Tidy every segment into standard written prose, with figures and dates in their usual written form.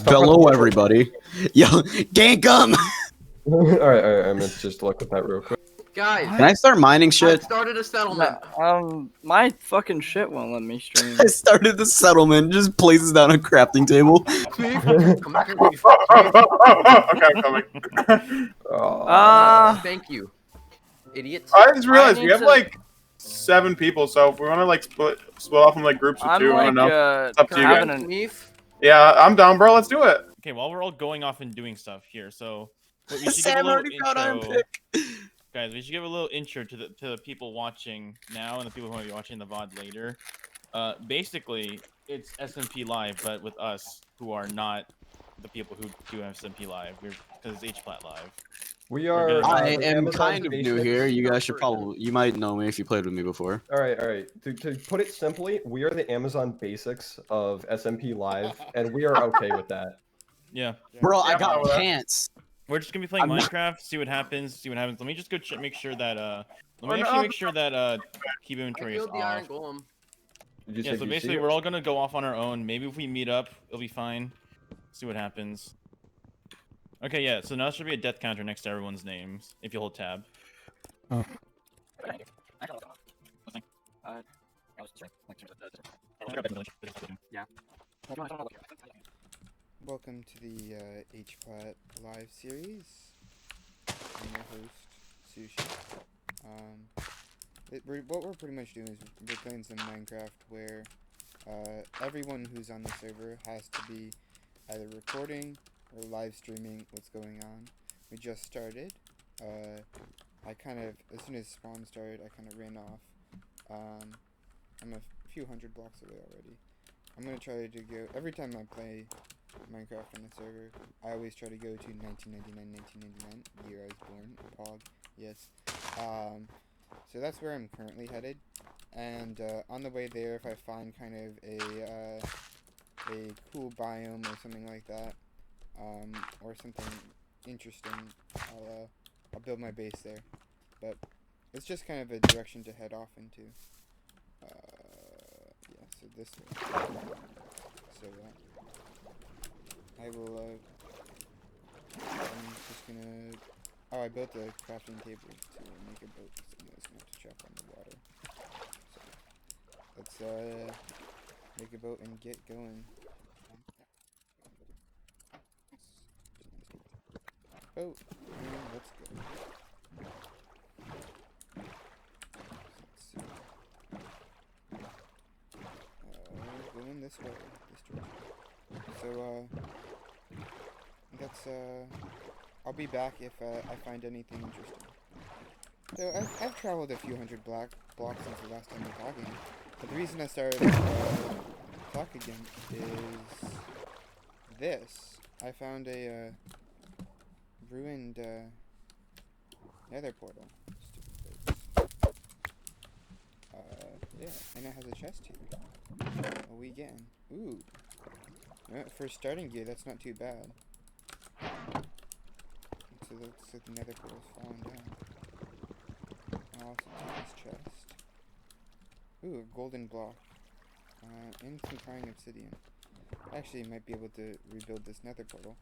Hello, everybody. Yo, gank 'em! Alright, I meant to just look at that real quick. Guys, Can I start mining I shit? started a settlement. My fucking shit won't let me stream. I started the settlement, just places down a crafting table. Come back here, Beef. Okay, I'm coming. Thank you, idiots. I just realized I we need have to- like 7 people, so if we want to like split off in like groups of 2, I don't know. It's up to you having guys. an Beef. Yeah, I'm down, bro. Let's do it. Okay, well, we're all going off and doing stuff here, so we should give a Sam little already found iron intro. pick. Guys, we should give a little intro to the people watching now and the people who will be watching the VOD later. Basically, it's SMP Live, but with us, who are not the people who do SMP Live. Because it's Hplat Live. We are. I the am Amazon kind of new Basics. here. You guys should you might know me if you played with me before. Alright. To put it simply, we are the Amazon Basics of SMP Live, and we are okay with that. Yeah. Bro, I Yeah, got bro. pants. We're just gonna be playing I'm not- Minecraft, see what happens. Let me just go make sure that let me no. actually make sure that keep I inventory is killed the iron off. golem. Did you Yeah, say so DC? basically we're all gonna go off on our own. Maybe if we meet up, it'll be fine. See what happens. Okay, yeah, so now there should be a death counter next to everyone's names, if you hold tab. Oh. Welcome to the Hplat live series. I'm your host, Sushi. What we're pretty much doing is we're playing some Minecraft where everyone who's on the server has to be either recording or live streaming what's going on. We just started. I kind of, as soon as spawn started, I kind of ran off. I'm a few hundred blocks away already. I'm gonna try to go, every time I play Minecraft on the server, I always try to go to 1999, year I was born, Pog, yes. So that's where I'm currently headed, and on the way there, if I find kind of a cool biome or something like that, or something interesting, I'll build my base there. But it's just kind of a direction to head off into. Yeah, so this way. So, I will, I'm just gonna... Oh, I built a crafting table to make a boat, so I'm just gonna have to chop on the water. So, let's, make a boat and get going. Boat, and let's go. Going this way, this direction. So, I'll be back if I find anything interesting. So, I've traveled a few hundred blocks since the last time we were talking, but the reason I started talk again is this. I found a ruined nether portal. Yeah, and it has a chest here. What are we getting? Ooh. For starting gear, that's not too bad. So it looks like the nether portal's falling down. I'll also take this chest. Ooh, a golden block. And some crying obsidian. Actually, might be able to rebuild this nether portal.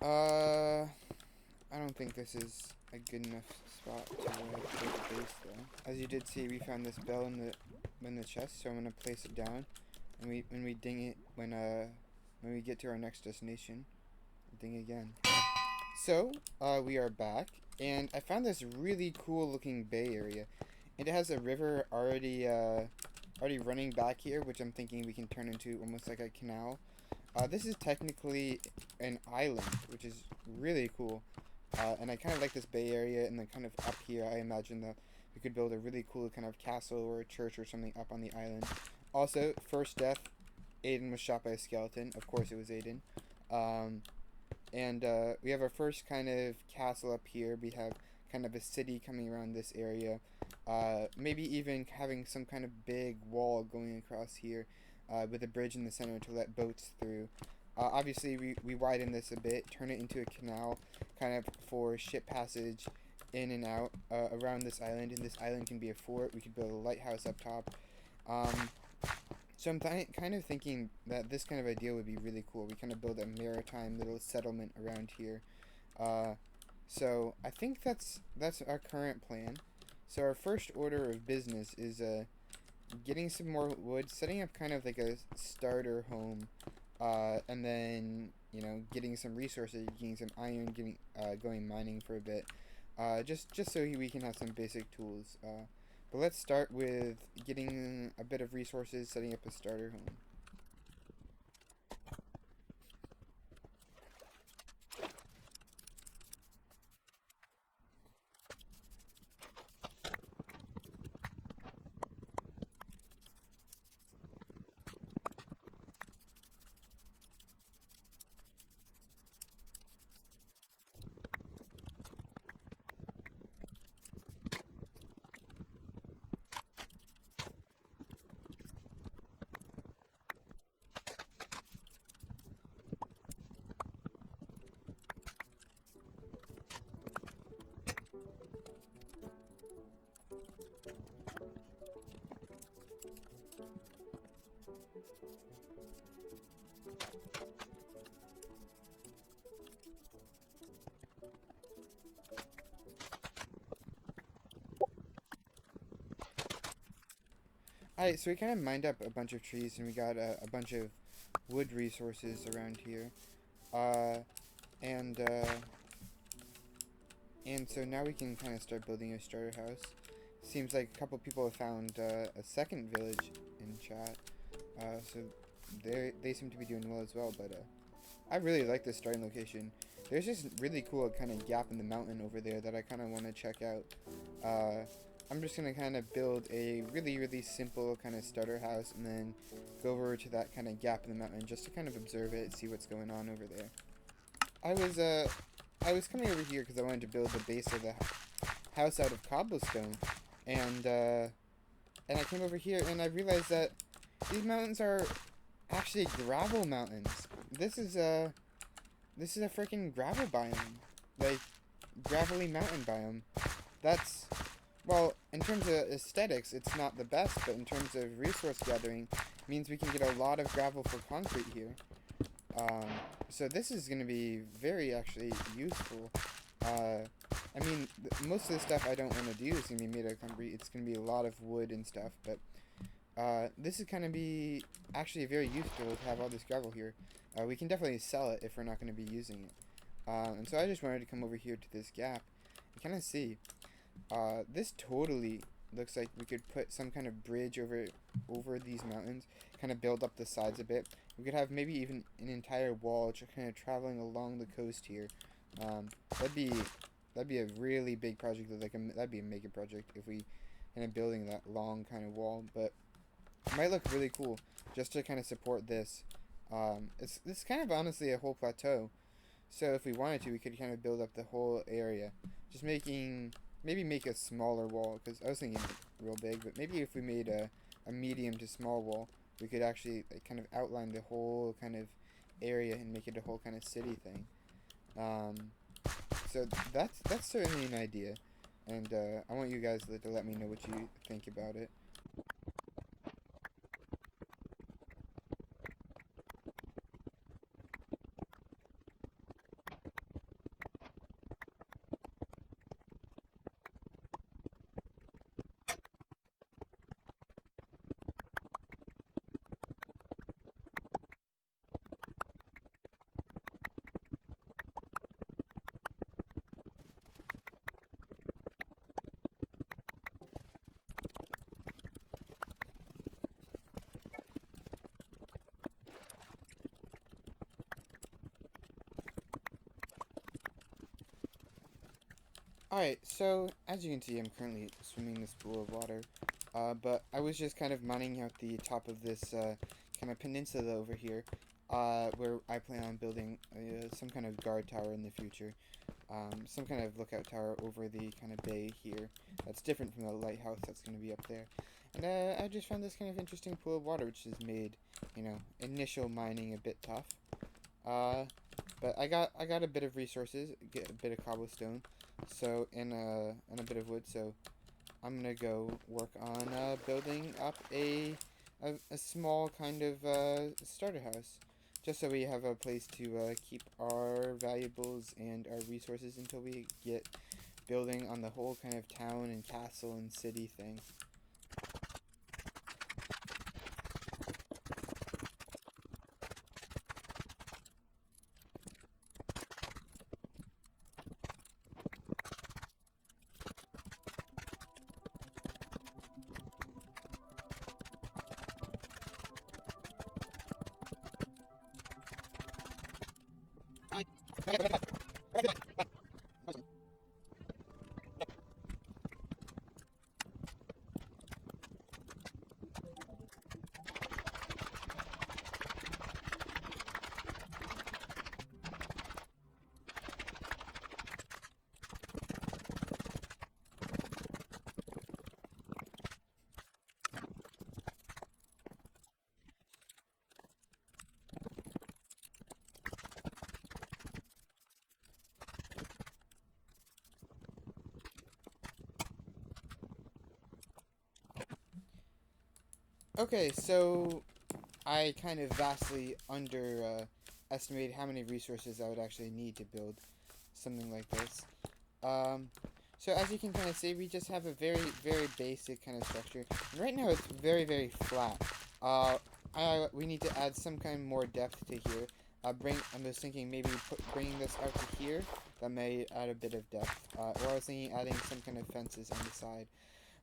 I don't think this is a good enough spot to build a base though. As you did see, we found this bell in the chest, so I'm gonna place it down, and when we ding it when we get to our next destination, ding again. So we are back, and I found this really cool looking bay area, and it has a river already running back here, which I'm thinking we can turn into almost like a canal. This is technically an island, which is really cool. And I kind of like this bay area, and then kind of up here, I imagine that we could build a really cool kind of castle or a church or something up on the island. Also, first death, Aiden was shot by a skeleton. Of course it was Aiden. And we have our first kind of castle up here. We have kind of a city coming around this area. Maybe even having some kind of big wall going across here with a bridge in the center to let boats through. Obviously, we widen this a bit, turn it into a canal, kind of for ship passage in and out around this island. And this island can be a fort. We could build a lighthouse up top. So I'm kind of thinking that this kind of idea would be really cool. We kind of build a maritime little settlement around here. So I think that's our current plan. So our first order of business is getting some more wood, setting up kind of like a starter home, and then getting some resources, getting some iron, getting going mining for a bit, just so we can have some basic tools. But let's start with getting a bit of resources, setting up a starter home. Alright, so we kind of mined up a bunch of trees and we got a bunch of wood resources around here. And so now we can kind of start building a starter house. Seems like a couple people have found a second village in chat. So they seem to be doing well as well, but I really like this starting location. There's this really cool kind of gap in the mountain over there that I kind of want to check out. I'm just going to kind of build a really simple kind of starter house and then go over to that kind of gap in the mountain just to kind of observe it, see what's going on over there. I was coming over here because I wanted to build the base of the house out of cobblestone, and I came over here and I realized that these mountains are actually gravel mountains. This is a freaking gravel biome, like gravelly mountain biome. That's, well, in terms of aesthetics, it's not the best, but in terms of resource gathering, it means we can get a lot of gravel for concrete here. So this is going to be very actually useful. I mean, most of the stuff I don't want to do is going to be made out of concrete. It's going to be a lot of wood and stuff, but this is going to be actually very useful to have all this gravel here. We can definitely sell it if we're not going to be using it. And so I just wanted to come over here to this gap and kind of see. This totally looks like we could put some kind of bridge over these mountains, kind of build up the sides a bit. We could have maybe even an entire wall just kind of traveling along the coast here. That'd be a really big project. That'd be a mega project if we end up building that long kind of wall. But it might look really cool just to kind of support this. It's kind of honestly a whole plateau. So if we wanted to, we could kind of build up the whole area. Just maybe make a smaller wall, because I was thinking real big, but maybe if we made a medium to small wall, we could actually kind of outline the whole kind of area and make it a whole kind of city thing. So that's certainly an idea, and I want you guys to let me know what you think about it. Alright, so as you can see, I'm currently swimming in this pool of water, but I was just kind of mining out the top of this kind of peninsula over here, where I plan on building some kind of guard tower in the future, some kind of lookout tower over the kind of bay here. That's different from the lighthouse that's going to be up there. And I just found this kind of interesting pool of water, which has made, initial mining a bit tough. But I got a bit of resources, get a bit of cobblestone, so and a bit of wood. So I'm gonna go work on building up a a small kind of starter house, just so we have a place to keep our valuables and our resources until we get building on the whole kind of town and castle and city thing. Okay, so I kind of vastly underestimated how many resources I would actually need to build something like this. So as you can kind of see, we just have a very, very basic kind of structure. And right now it's very, very flat. We need to add some kind of more depth to here. I'm just thinking maybe bringing this out to here. That may add a bit of depth. Or I was thinking adding some kind of fences on the side.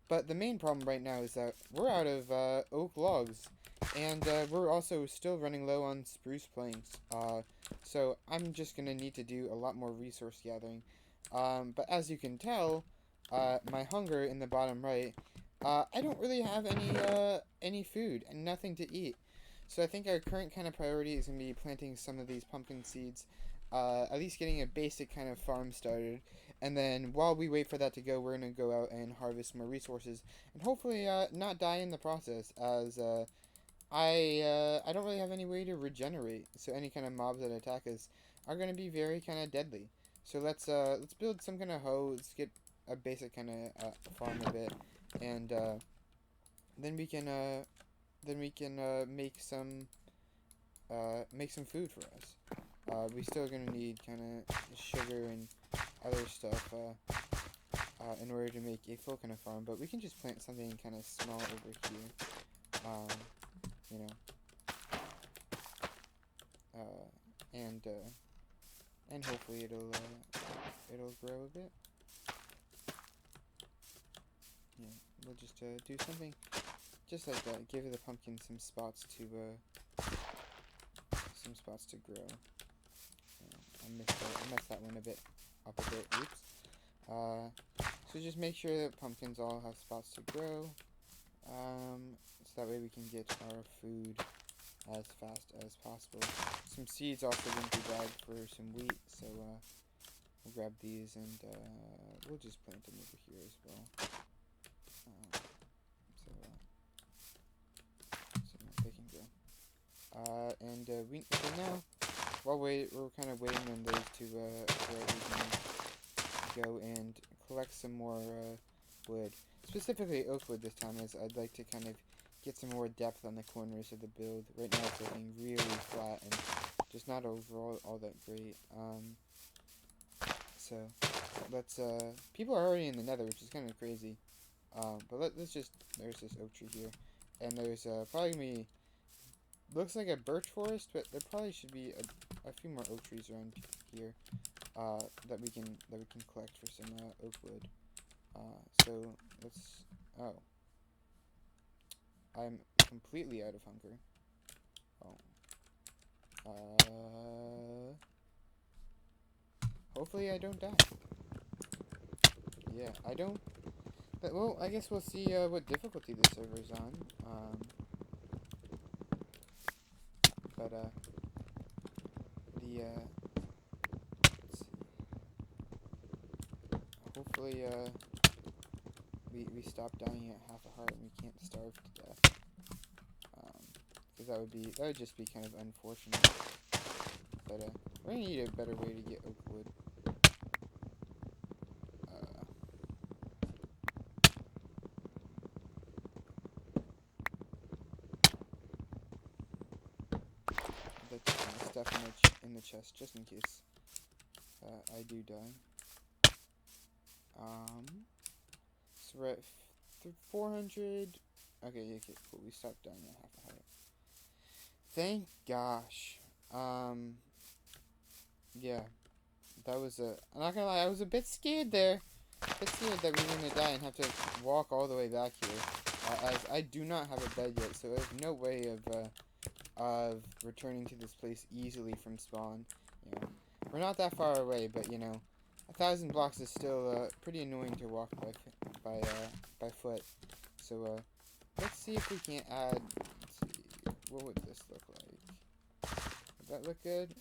But the main problem right now is that we're out of oak logs, and we're also still running low on spruce planks. So I'm just going to need to do a lot more resource gathering. But as you can tell, my hunger in the bottom right, I don't really have any food and nothing to eat. So I think our current kind of priority is going to be planting some of these pumpkin seeds, at least getting a basic kind of farm started. And then while we wait for that to go, we're going to go out and harvest more resources and hopefully not die in the process, as I don't really have any way to regenerate. So any kind of mobs that attack us are going to be very kind of deadly. So let's build some kind of hoe. Let's get a basic kind of farm of it, and then we can make some food for us. We still gonna need kind of sugar and other stuff in order to make a full kind of farm, but we can just plant something kind of small over here, you know, and hopefully it'll grow a bit. Yeah, we'll just do something just like that. Give the pumpkin some spots to grow. I messed that one up a bit. Oops. So just make sure that pumpkins all have spots to grow. So that way we can get our food as fast as possible. Some seeds also going to be bagged for some wheat, so we'll grab these and we'll just plant them over here as well. So they can grow. So now, while we're kind of waiting on those to grow, we can go and collect some more wood. Specifically oak wood this time, as I'd like to kind of get some more depth on the corners of the build. Right now it's looking really flat and just not overall all that great. So let's people are already in the nether, which is kind of crazy. But let's just, there's this oak tree here, and there's probably gonna be, looks like a birch forest, but there probably should be a few more oak trees around here that we can collect for some oak wood. So let's, oh, I'm completely out of hunger. Hopefully I don't die. Yeah, I don't. But, well, I guess we'll see what difficulty the server's on. Let's see. Hopefully we stop dying at half a heart and we can't starve to death. Because that would just be kind of unfortunate. But we're gonna need a better way to get oak wood. chest just in case I do die. So we're at 400. Okay, cool. We stopped down at half a heart. Thank gosh. Yeah. That was I'm not gonna lie, I was a bit scared there. A bit scared that we were gonna die and have to walk all the way back here. As I do not have a bed yet, so I have no way of returning to this place easily from spawn. You know, we're not that far away, but you know, 1,000 blocks is still pretty annoying to walk by foot. So let's see if we can't add. Let's see, what would this look like? Would that look good?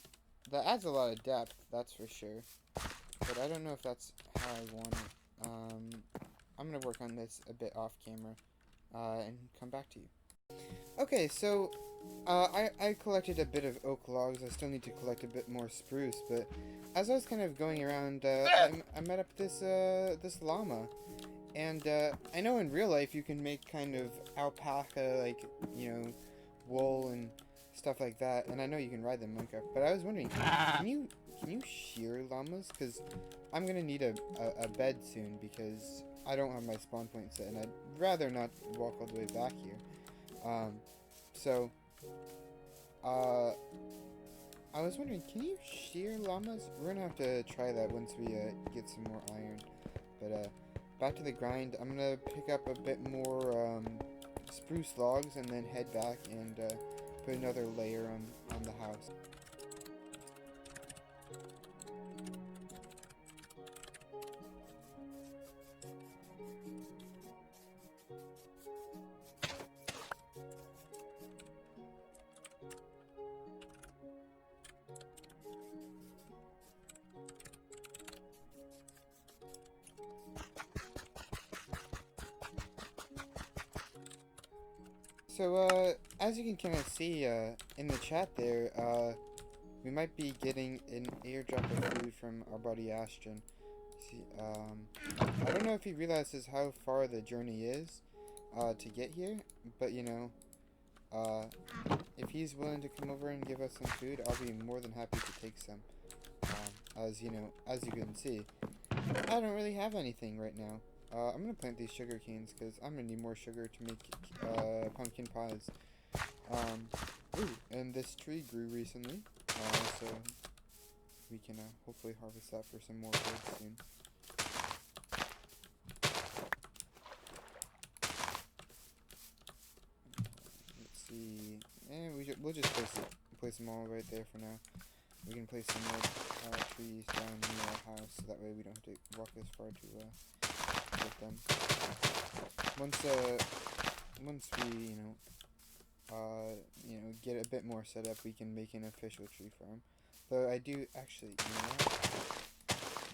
That adds a lot of depth, that's for sure. But I don't know if that's how I want it. I'm gonna work on this a bit off camera, and come back to you. Okay, so I collected a bit of oak logs. I still need to collect a bit more spruce, but as I was kind of going around, I met up this llama, and I know in real life you can make kind of alpaca, like, you know, wool and stuff like that, and I know you can ride them in Minecraft, but I was wondering, can you shear llamas? Because I'm gonna need a bed soon, because I don't have my spawn point set, and I'd rather not walk all the way back here. So I was wondering, can you shear llamas? We're gonna have to try that once we get some more iron. But back to the grind. I'm gonna pick up a bit more spruce logs and then head back and put another layer on the house. So, as you can kind of see in the chat there, we might be getting an airdrop of food from our buddy Ashton. See, I don't know if he realizes how far the journey is to get here, but you know, if he's willing to come over and give us some food, I'll be more than happy to take some. As you know, as you can see, I don't really have anything right now. I'm gonna plant these sugar canes because I'm gonna need more sugar to make pumpkin pies. Ooh, and this tree grew recently, so we can hopefully harvest that for some more wood soon. Let's see, and we'll just place them all right there for now. We can place some more trees down near our house, so that way we don't have to walk as far to get them. Once we, get a bit more set up, we can make an official tree farm. Though I do actually,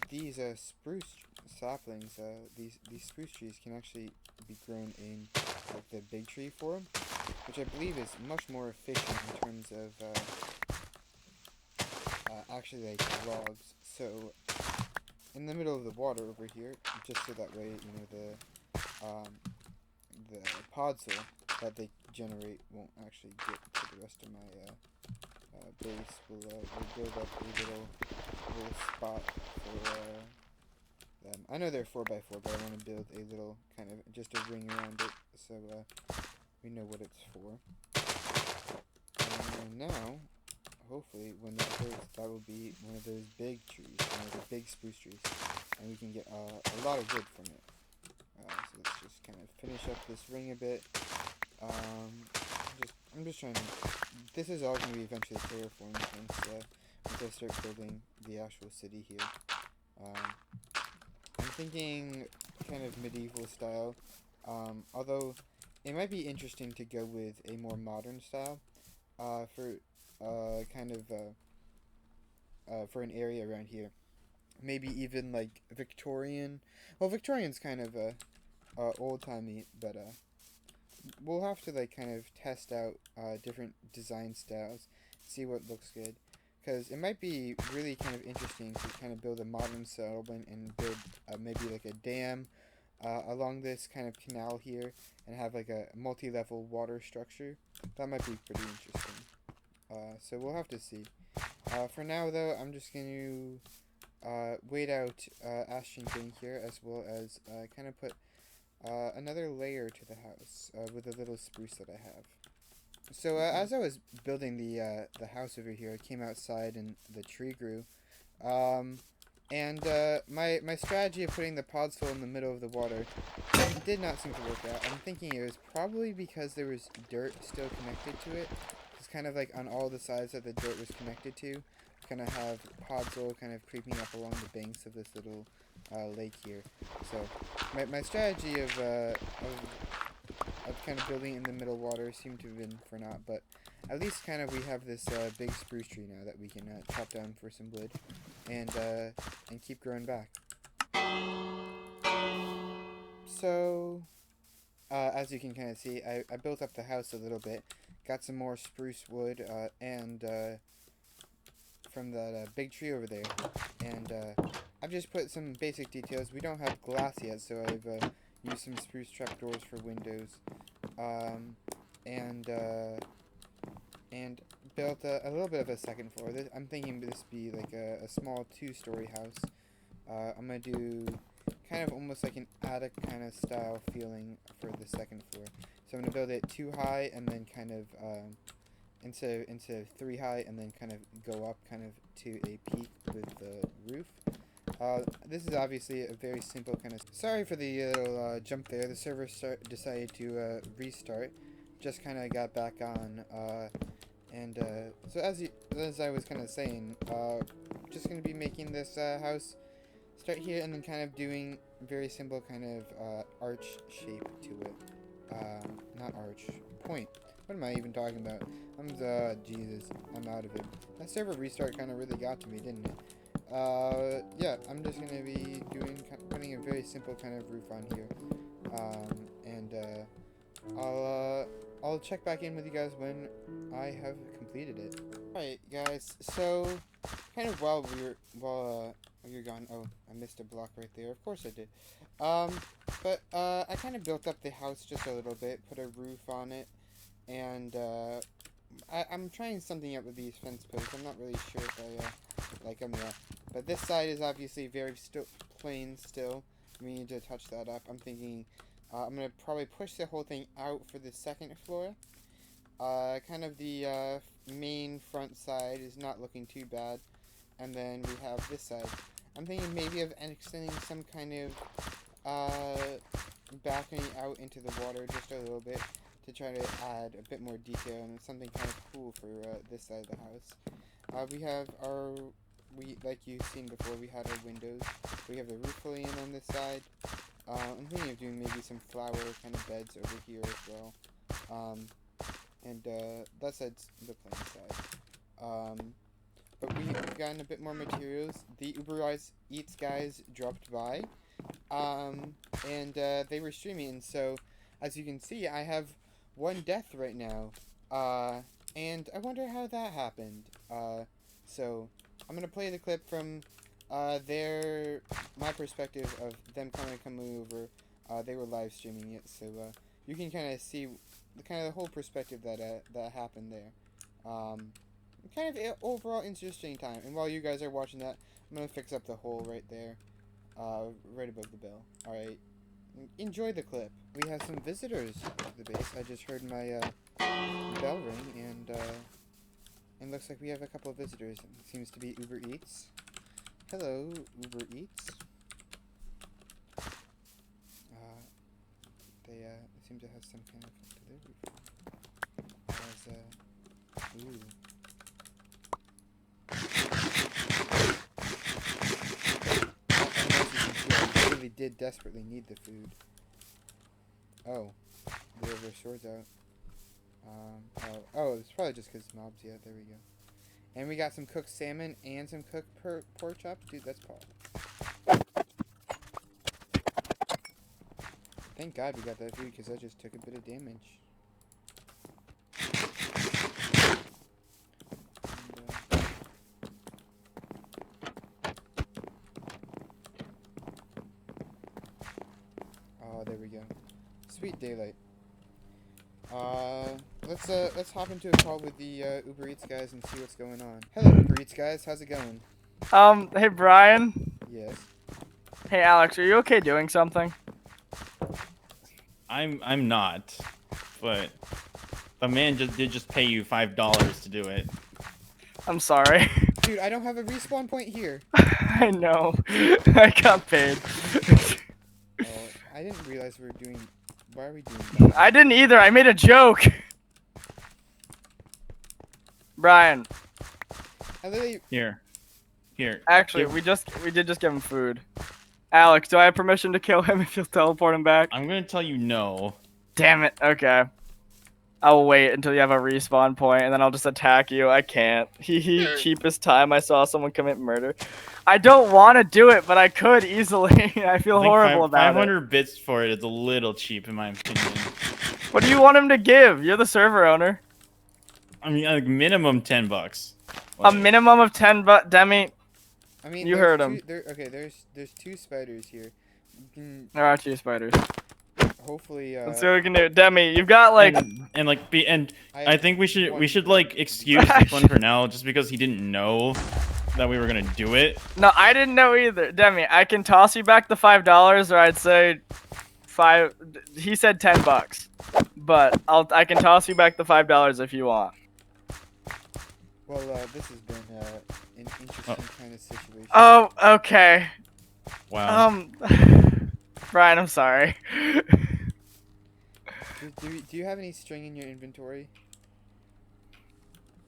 these spruce saplings, these spruce trees can actually be grown in like the big tree form, which I believe is much more efficient in terms of actually like logs. So in the middle of the water over here, just so that way, the pod soil that they generate won't actually get to the rest of my base. We'll build up a little spot for them. I know they're 4x4, but I want to build a little kind of just a ring around it, so we know what it's for. And now, hopefully, when that grows, that will be one of those big trees, one of the big spruce trees, and we can get a lot of wood from it. So let's just kind of finish up this ring a bit. I'm just trying to. This is all going to be eventually terraformed once I start building the actual city here. I'm thinking kind of medieval style, although it might be interesting to go with a more modern style for for an area around here. Maybe even like Victorian. Well, Victorian's kind of old-timey, but we'll have to like kind of test out different design styles, see what looks good, because it might be really kind of interesting to kind of build a modern settlement and build maybe like a dam along this kind of canal here and have like a multi-level water structure. That might be pretty interesting. So we'll have to see. For now, though, I'm just going to wait out Ashton getting here, as well as kind of put another layer to the house with a little spruce that I have. So as I was building the house over here, I came outside and the tree grew. My strategy of putting the podstool in the middle of the water did not seem to work out. I'm thinking it was probably because there was dirt still connected to it. It's kind of like on all the sides that the dirt was connected to. Kind of have podstool kind of creeping up along the banks of this little lake here. So my strategy of kind of building in the middle water seemed to have been for naught, but at least kind of we have this big spruce tree now that we can chop down for some wood and keep growing back. So as you can kind of see, I built up the house a little bit, got some more spruce wood and from that big tree over there, and I've just put some basic details. We don't have glass yet, so I've used some spruce trapdoors for windows, and built a little bit of a second floor. I'm thinking this be like a small 2-story house. I'm gonna do kind of almost like an attic kind of style feeling for the second floor. So I'm gonna build it 2 high and then kind of into 3 high and then kind of go up kind of to a peak with the roof. This is obviously a very simple kind of... Sorry for the little jump there. The server decided to restart. Just kind of got back on. So as I was kind of saying, just going to be making this house start here and then kind of doing very simple kind of arch shape to it. Not arch, point. What am I even talking about? Jesus, I'm out of it. That server restart kind of really got to me, didn't it? Yeah, I'm just gonna be putting a very simple kind of roof on here, I'll check back in with you guys when I have completed it. Alright, guys. So, kind of while you're gone. Oh, I missed a block right there. Of course I did. But I kind of built up the house just a little bit, put a roof on it, and I'm trying something out with these fence posts. I'm not really sure if I like them yet. But this side is obviously very plain still. We need to touch that up. I'm thinking I'm going to probably push the whole thing out for the second floor. Kind of the main front side is not looking too bad. And then we have this side. I'm thinking maybe of extending some kind of balcony out into the water just a little bit to try to add a bit more detail and something kind of cool for this side of the house. We have like you've seen before, we had our windows. We have the roof fully in on this side. I'm thinking of doing maybe some flower kind of beds over here as well. That side's the plain side. But we've gotten a bit more materials. The Uber Eats guys dropped by. They were streaming, and so, as you can see, I have 1 death right now. And I wonder how that happened. So, I'm gonna play the clip from my perspective of them coming over. They were live streaming it, so you can kind of see the whole perspective that happened there. Kind of overall interesting time. And while you guys are watching that, I'm gonna fix up the hole right there, right above the bell. All right, enjoy the clip. We have some visitors to the base. I just heard my bell ring, and looks like we have a couple of visitors. It seems to be Uber Eats. Hello, Uber Eats. They seem to have some kind of delivery. Ooh. I really did desperately need the food. Oh, they have their swords out. Oh, it's probably just because mobs. Yeah, there we go. And we got some cooked salmon and some cooked pork chops. Dude, that's Paul. Thank God we got that food because I just took a bit of damage. Oh, there we go. Sweet daylight. let's hop into a call with the Uber Eats guys and see what's going on. Hello, Uber Eats guys. How's it going? Hey Brian. Yes. Hey Alex, are you okay doing something? I'm not, but the man did just pay you $5 to do it. I'm sorry. Dude, I don't have a respawn point here. I know. I got paid. Oh, I didn't realize we were doing. Why are we doing that? I didn't either. I made a joke. Brian. I literally. Here. Actually, we did just give him food. Alex, do I have permission to kill him if you'll teleport him back? I'm gonna tell you no. Damn it. Okay. I'll wait until you have a respawn point, and then I'll just attack you. I can't. Cheapest time I saw someone commit murder. I don't want to do it, but I could easily. I feel horrible about it. 500 bits for it is a little cheap in my opinion. What do you want him to give? You're the server owner. I mean, like minimum $10. A minimum of 10 Demi. I mean, You heard him. Okay, there's 2 spiders here. You can There are 2 spiders. hopefully. Let's see what we can do. Demi, you've got like. I think we should like excuse this one for now, just because he didn't know that we were gonna do it. No, I didn't know either. Demi, I can toss you back the $5, or I'd say he said $10, but I can toss you back the $5 if you want. Well, this has been an interesting kind of situation. Oh, okay. Wow. Brian, I'm sorry. Do you have any string in your inventory?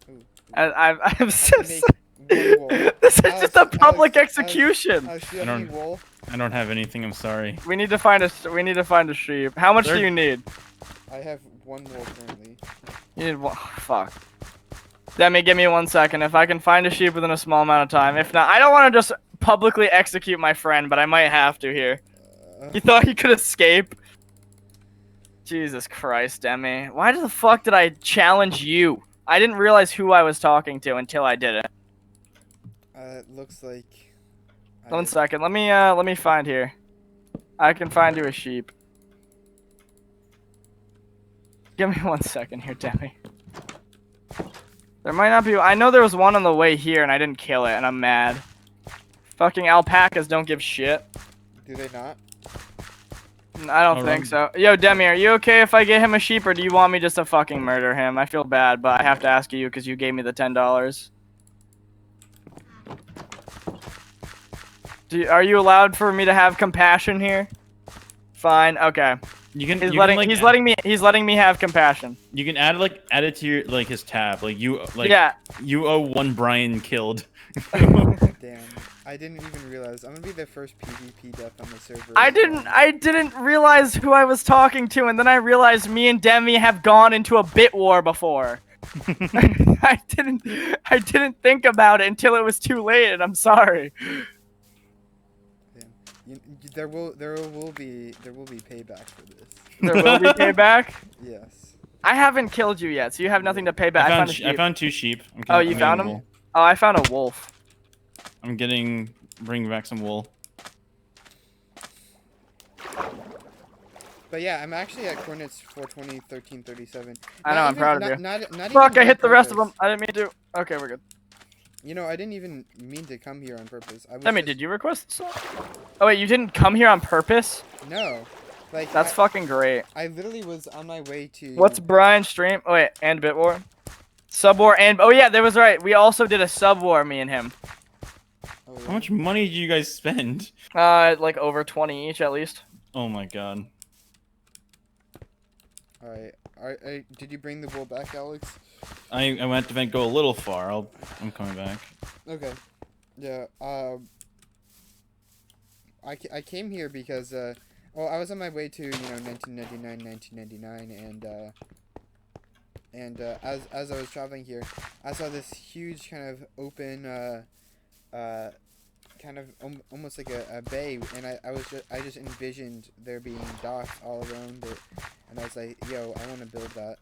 Ooh. I'm so Make one wool. This is just a public Alex, execution. Alex, do you have any wool? I don't have anything. I'm sorry. We need to find a sheep. How much do you need? I have 1 wool currently. You need one. Fuck. Demi, give me 1 second. If I can find a sheep within a small amount of time. If not, I don't want to just publicly execute my friend, but I might have to here. You thought you could escape? Jesus Christ, Demi. Why the fuck did I challenge you? I didn't realize who I was talking to until I did it. It looks like. 1 second. Let me find here. I can find you a sheep. Give me 1 second here, Demi. There might not be. I know there was one on the way here, and I didn't kill it, and I'm mad. Fucking alpacas don't give shit. Do they not? I don't think so. Yo, Demi, are you okay if I get him a sheep, or do you want me just to fucking murder him? I feel bad, but I have to ask you because you gave me the $10. Are you allowed for me to have compassion here? Fine. Okay. He's letting me have compassion. You can add it to your his tab. You owe 1 Brian killed. Damn. I didn't even realize. I'm gonna be the first PvP death on the server. I didn't realize who I was talking to, and then I realized me and Demi have gone into a bit war before. I didn't think about it until it was too late, and I'm sorry. There will be payback for this. There will be payback? Yes. I haven't killed you yet, so you have nothing to pay back. I found 2 sheep. Oh, you found them? Oh, I found a wolf. I'm bringing back some wool. But yeah, I'm actually at coordinates 420, 1337. I know, I'm proud of you. Not Fuck, I hit the rest of them. I didn't mean to. Okay, we're good. You know, I didn't even mean to come here on purpose. Did you request this? Oh wait, you didn't come here on purpose? No. Like that's fucking great. I literally was on my way to. What's Brian's stream? Oh wait, and Bit War, Sub War, and oh yeah, that was right. We also did a Sub War, me and him. Oh, yeah. How much money did you guys spend? Like over 20 each at least. Oh my god. Alright. Did you bring the wool back, Alex? I went to go a little far. I'm coming back. Okay. Yeah. I came here because well, I was on my way to 1999, and as I was traveling here, I saw this huge kind of open kind of almost like a bay, and I just envisioned there being docks all around it, and I was like, yo, I want to build that.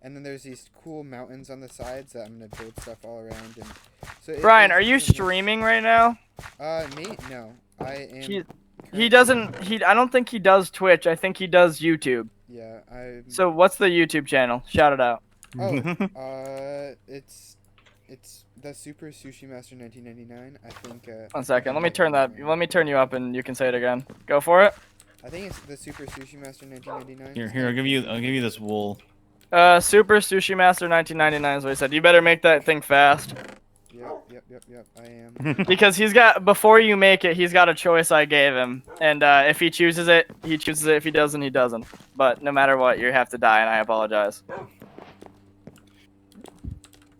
And then there's these cool mountains on the sides that I'm gonna build stuff all around. And so Brian, are you streaming right now? Me? No, I am. He doesn't. I don't think he does Twitch. I think he does YouTube. Yeah, So what's the YouTube channel? Shout it out. Oh, it's the Super Sushi Master 1999. I think. 1 second. Let me turn that. Let me turn you up, and you can say it again. Go for it. I think it's the Super Sushi Master 1999. Here, I'll give you this wool. Super Sushi Master 1999 is what he said. You better make that thing fast. Yep. I am. Because he's got, before you make it, he's got a choice I gave him. And if he chooses it, he chooses it. If he doesn't, he doesn't. But no matter what, you have to die, and I apologize.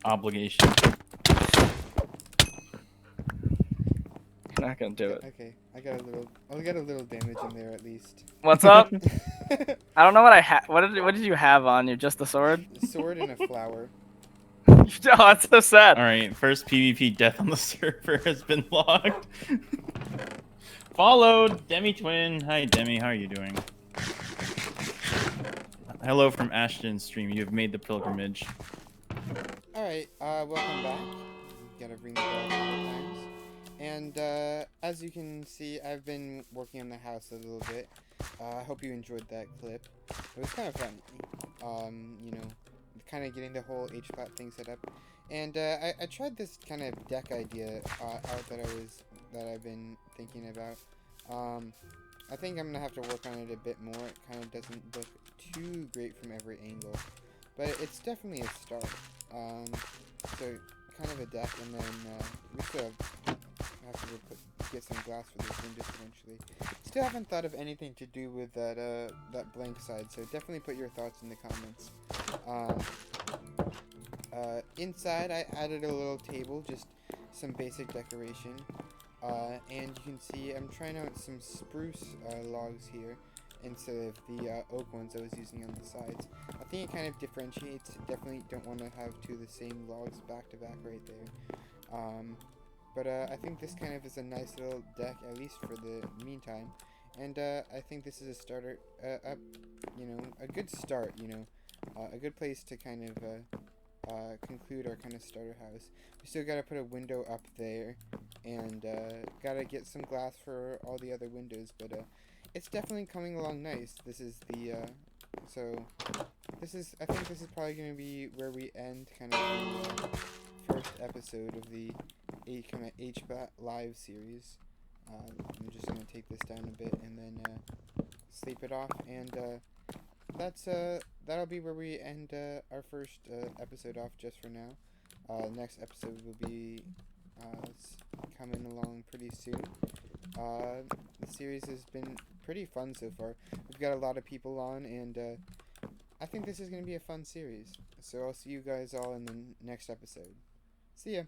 Obligation. I'm not gonna do it. Okay, I got a little damage in there at least. What's up? I don't know what I had. What did you have on you? Just the sword? A sword and a flower. Oh, that's so sad. All right, first PvP death on the server has been logged. Followed Demi Twin. Hi Demi, how are you doing? Hello from Ashton's stream. You have made the pilgrimage. All right, welcome back. Gotta ring the bell a couple times. And as you can see, I've been working on the house a little bit. I hope you enjoyed that clip. It was kind of fun. You know, kind of getting the whole Hplat thing set up. And I tried this kind of deck idea out that I've been thinking about. I think I'm gonna have to work on it a bit more. It kind of doesn't look too great from every angle, but it's definitely a start. So kind of a deck, and then we still have to get some glass for this window eventually. Still haven't thought of anything to do with that blank side, so definitely put your thoughts in the comments. Inside, I added a little table, just some basic decoration. And you can see I'm trying out some spruce logs here instead of the oak ones I was using on the sides. I think it kind of differentiates. Definitely don't want to have two of the same logs back to back right there. But I think this kind of is a nice little deck, at least for the meantime. And I think this is a starter, you know, a good start, you know, a good place to kind of conclude our kind of starter house. We still gotta put a window up there, and gotta get some glass for all the other windows, but it's definitely coming along nice. This is the, I think this is probably gonna be where we end kind of the first episode of the kind of Hplat live series. I'm just gonna take this down a bit and then sleep it off, and that'll be where we end our first episode off just for now. Next episode will be coming along pretty soon. The series has been pretty fun so far. We've got a lot of people on, and I think this is going to be a fun series. So I'll see you guys all in the next episode. See ya!